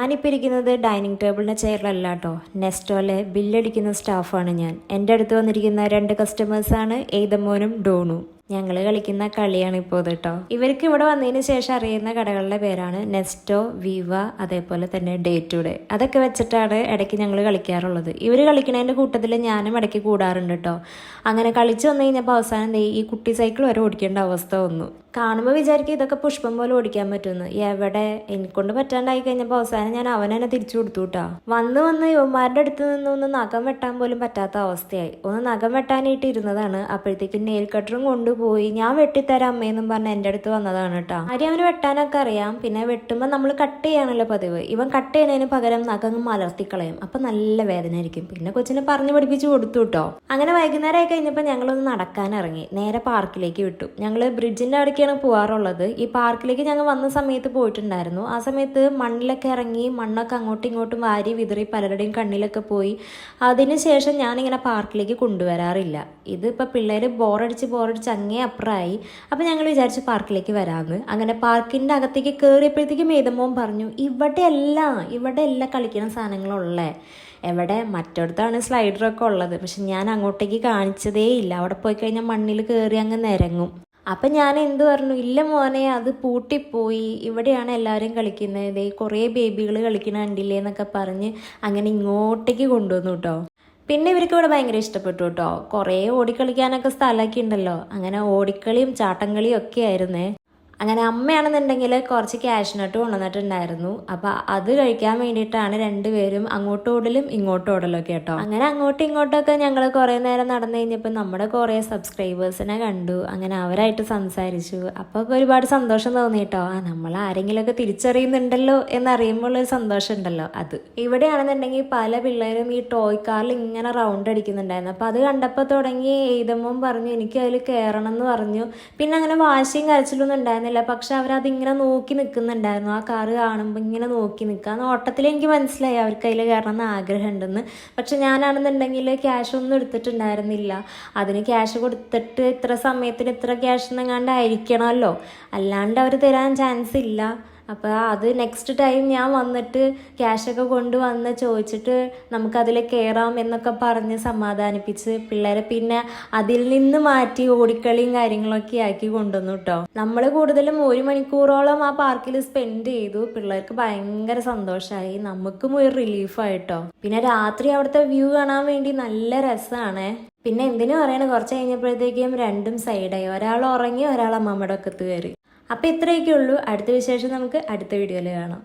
ഞാനിപ്പോൾ ഇരിക്കുന്നത് ഡൈനിങ് ടേബിളിൻ്റെ ചെയറിലല്ല കേട്ടോ. നെസ്റ്റോലെ ബില്ലടിക്കുന്ന സ്റ്റാഫാണ് ഞാൻ. എൻ്റെ അടുത്ത് വന്നിരിക്കുന്ന 2 കസ്റ്റമേഴ്സാണ് എയ്തമോനും ഡോണും. ഞങ്ങൾ കളിക്കുന്ന കളിയാണ് ഇപ്പോൾ കേട്ടോ. ഇവർക്ക് ഇവിടെ വന്നതിന് ശേഷം അറിയുന്ന കടകളുടെ പേരാണ് നെസ്റ്റോ, വിവ, അതേപോലെ തന്നെ ഡേ ടു ഡേ. അതൊക്കെ വെച്ചിട്ടാണ് ഇടയ്ക്ക് ഞങ്ങൾ കളിക്കാറുള്ളത്. ഇവർ കളിക്കുന്നതിൻ്റെ കൂട്ടത്തിൽ ഞാനും ഇടയ്ക്ക് കൂടാറുണ്ട് കേട്ടോ. അങ്ങനെ കളിച്ച് വന്നു കഴിഞ്ഞപ്പോൾ അവസാനം ഈ കുട്ടി സൈക്കിൾ വരെ ഓടിക്കേണ്ട അവസ്ഥ വന്നു. കാണുമ്പോൾ വിചാരിക്കും ഇതൊക്കെ പുഷ്പം പോലെ ഓടിക്കാൻ പറ്റുമെന്ന്. എവിടെ, എനിക്കൊണ്ട് പറ്റാണ്ടായി കഴിഞ്ഞപ്പോൾ അവസാനം ഞാൻ അവനെന്നെ തിരിച്ചു കൊടുത്തു കേട്ടോ. വന്ന് യുവന്മാരുടെ അടുത്ത് നിന്ന് ഒന്ന് നഖം വെട്ടാൻ പോലും പറ്റാത്ത അവസ്ഥയായി. ഒന്ന് നഖം വെട്ടാനായിട്ട് ഇരുന്നതാണ്. അപ്പോഴത്തേക്കും നെയിൽ കട്ടറും കൊണ്ടുപോയി ഞാൻ വെട്ടിത്തരാം അമ്മയെന്നും പറഞ്ഞ് എൻ്റെ അടുത്ത് വന്നതാണ് കേട്ടോ. ആര്യം അവന് വെട്ടാനൊക്കെ അറിയാം. പിന്നെ വെട്ടുമ്പോൾ നമ്മൾ കട്ട് ചെയ്യാണല്ലോ പതിവ്. ഇവൻ കട്ട് ചെയ്യുന്നതിന് പകരം നഖം മലർത്തിക്കളയും. അപ്പം നല്ല വേദന ആയിരിക്കും. പിന്നെ കൊച്ചിനെ പറഞ്ഞു പഠിപ്പിച്ച് കൊടുത്തു കേട്ടോ. അങ്ങനെ വൈകുന്നേരമായി കഴിഞ്ഞപ്പോൾ ഞങ്ങളൊന്ന് നടക്കാനിറങ്ങി. നേരെ പാർക്കിലേക്ക് വിട്ടു. ഞങ്ങൾ ബ്രിഡ്ജിൻ്റെ അടുക്ക് പോവാറുള്ളത്. ഈ പാർക്കിലേക്ക് ഞങ്ങൾ വന്ന സമയത്ത് പോയിട്ടുണ്ടായിരുന്നു. ആ സമയത്ത് മണ്ണിലൊക്കെ ഇറങ്ങി മണ്ണൊക്കെ അങ്ങോട്ടും ഇങ്ങോട്ടും വാരി വിതറി പലരുടെയും കണ്ണിലൊക്കെ പോയി. അതിനുശേഷം ഞാനിങ്ങനെ പാർക്കിലേക്ക് കൊണ്ടുവരാറില്ല. ഇതിപ്പോൾ പിള്ളേർ ബോറടിച്ച് അങ്ങേ അപ്പുറമായി. അപ്പോൾ ഞങ്ങൾ വിചാരിച്ചു പാർക്കിലേക്ക് വരാമെന്ന്. അങ്ങനെ പാർക്കിൻ്റെ അകത്തേക്ക് കയറിയപ്പോഴത്തേക്കും മേതമ്മോൻ പറഞ്ഞു, ഇവിടെ കളിക്കുന്ന സാധനങ്ങളുള്ളേ. എവിടെ, മറ്റടുത്താണ് സ്ലൈഡറൊക്കെ ഉള്ളത്. പക്ഷെ ഞാൻ അങ്ങോട്ടേക്ക് കാണിച്ചതേ ഇല്ല. അവിടെ പോയി കഴിഞ്ഞാൽ മണ്ണിൽ കയറി അങ്ങ് നിരങ്ങും. അപ്പം ഞാൻ എന്ത് പറഞ്ഞു, ഇല്ല മോനെ, അത് പൂട്ടിപ്പോയി, ഇവിടെയാണ് എല്ലാവരും കളിക്കുന്നത്, കുറേ ബേബികൾ കളിക്കുന്ന കണ്ടില്ലേ എന്നൊക്കെ പറഞ്ഞ് അങ്ങനെ ഇങ്ങോട്ടേക്ക് കൊണ്ടുവന്നു കേട്ടോ. പിന്നെ ഇവർക്ക് ഇവിടെ ഭയങ്കര ഇഷ്ടപ്പെട്ടു കേട്ടോ. കുറേ ഓടിക്കളിക്കാനൊക്കെ സ്ഥലമൊക്കെ ഉണ്ടല്ലോ. അങ്ങനെ ഓടിക്കളിയും ചാട്ടംകളിയും ഒക്കെ ആയിരുന്നേ. അങ്ങനെ അമ്മയാണെന്നുണ്ടെങ്കിൽ കുറച്ച് ക്യാഷ്നട്ട് കൊണ്ടുവന്നിട്ടുണ്ടായിരുന്നു. അപ്പം അത് കഴിക്കാൻ വേണ്ടിയിട്ടാണ് രണ്ടുപേരും അങ്ങോട്ടോടലും ഇങ്ങോട്ടോടലും ഒക്കെ കേട്ടോ. അങ്ങനെ അങ്ങോട്ടും ഇങ്ങോട്ടൊക്കെ ഞങ്ങൾ കുറേ നേരം നടന്നു കഴിഞ്ഞപ്പോൾ നമ്മുടെ കുറേ സബ്സ്ക്രൈബേഴ്സിനെ കണ്ടു. അങ്ങനെ അവരായിട്ട് സംസാരിച്ചു. അപ്പോൾ ഒരുപാട് സന്തോഷം തോന്നി കേട്ടോ. നമ്മൾ ആരെങ്കിലുമൊക്കെ തിരിച്ചറിയുന്നുണ്ടല്ലോ എന്നറിയുമ്പോൾ ഒരു സന്തോഷം ഉണ്ടല്ലോ അത്. ഇവിടെയാണെന്നുണ്ടെങ്കിൽ പല പിള്ളേരും ഈ ടോയ് കാറിൽ ഇങ്ങനെ റൗണ്ട് അടിക്കുന്നുണ്ടായിരുന്നു. അപ്പോൾ അത് കണ്ടപ്പോൾ തുടങ്ങി എഴുതുമ്പോൾ പറഞ്ഞു എനിക്ക് അതിൽ കയറണം എന്ന് പറഞ്ഞു. പിന്നെ അങ്ങനെ വാശിയും കരച്ചിലൊന്നും ഉണ്ടായിരുന്നു. പക്ഷെ അവരതിങ്ങനെ നോക്കി നിൽക്കുന്നുണ്ടായിരുന്നു. ആ കാറ് കാണുമ്പോൾ ഇങ്ങനെ നോക്കി നിൽക്കുക. നോട്ടത്തിൽ എനിക്ക് മനസ്സിലായി അവർക്ക് അതിൽ കയറണം എന്ന് ആഗ്രഹം ഉണ്ടെന്ന്. പക്ഷെ ഞാനാണെന്നുണ്ടെങ്കിൽ ക്യാഷ് ഒന്നും എടുത്തിട്ടുണ്ടായിരുന്നില്ല. അതിന് ക്യാഷ് കൊടുത്തിട്ട് ഇത്ര സമയത്തിന് ഇത്ര ക്യാഷ് എന്നെങ്ങാണ്ടായിരിക്കണമല്ലോ, അല്ലാണ്ട് അവർ തരാൻ ചാൻസ് ഇല്ല. അപ്പോൾ അത് നെക്സ്റ്റ് ടൈം ഞാൻ വന്നിട്ട് ക്യാഷൊക്കെ കൊണ്ടുവന്ന് ചോദിച്ചിട്ട് നമുക്കതിൽ കയറാം എന്നൊക്കെ പറഞ്ഞ് സമാധാനിപ്പിച്ച് പിള്ളേരെ പിന്നെ അതിൽ നിന്ന് മാറ്റി ഓടിക്കളിയും കാര്യങ്ങളൊക്കെ ആക്കി കൊണ്ടുവന്നു കേട്ടോ. നമ്മൾ കൂടുതലും 1 മണിക്കൂറോളം ആ പാർക്കിൽ സ്പെൻഡ് ചെയ്തു. പിള്ളേർക്ക് ഭയങ്കര സന്തോഷമായി, നമുക്കും ഒരു റിലീഫായിട്ടോ. പിന്നെ രാത്രി അവിടുത്തെ വ്യൂ കാണാൻ വേണ്ടി നല്ല രസമാണ്. പിന്നെ എന്തിനു പറയണ, കുറച്ച് കഴിഞ്ഞപ്പോഴത്തേക്കും രണ്ടും സൈഡായി. ഒരാൾ ഉറങ്ങി, ഒരാൾ അമ്മമ്മയുടെ ഒക്കത്ത് കയറി. അപ്പോൾ ഇത്രയൊക്കെ ഉള്ളൂ. അടുത്ത വിശേഷം നമുക്ക് അടുത്ത വീഡിയോയിൽ കാണാം.